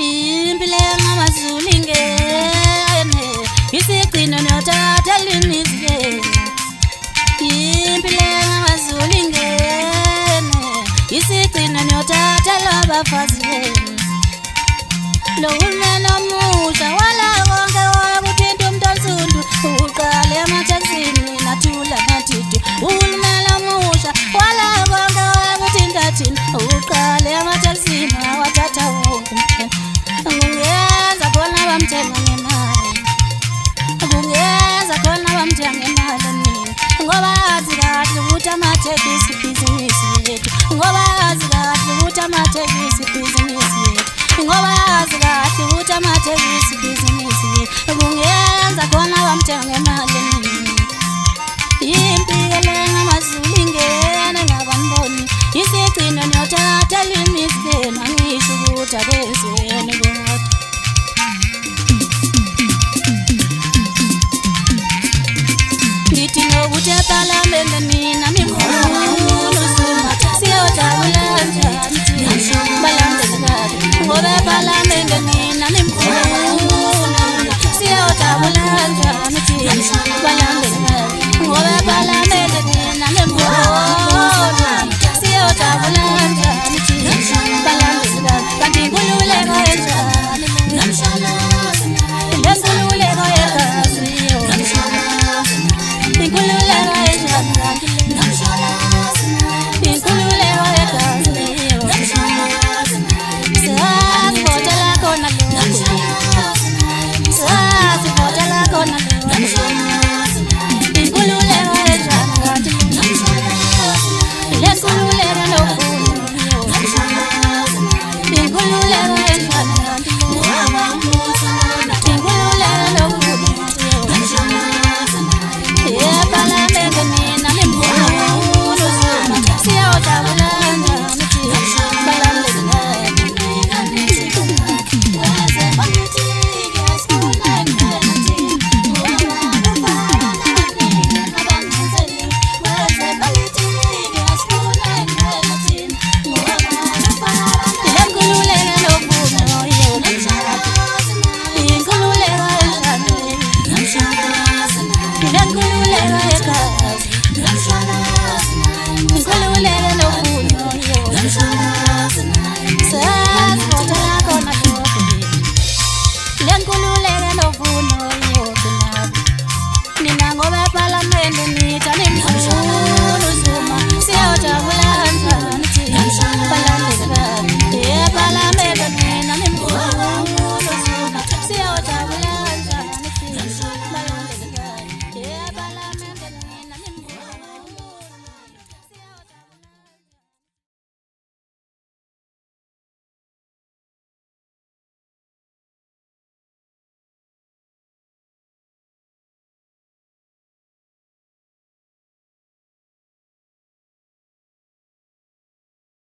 impilo yamaZulu ingene isigcino nothatha limiziyeni impilo yamaZulu ingene isigcino nothatha labafazi lo hulumeni omusha wala konke wakuthinta umuntu onsundu uqale emathakisini nathula nathidi uhulumeni omusha wala konke wakuthinta thina uqale emathakisini awathatha wonke kungenza khona bamthenga ngemali kungenza khona bamthenga ngemali ngoba azi kahle ukuthi amathekisi ibhizinisi yethu ngoba azi kahle ukuthi amathekisi ibhizinisi yethu ngoba azi kahle ukuthi amathekisi ibhizinisi yethu kungenza khona bamthenga ngemali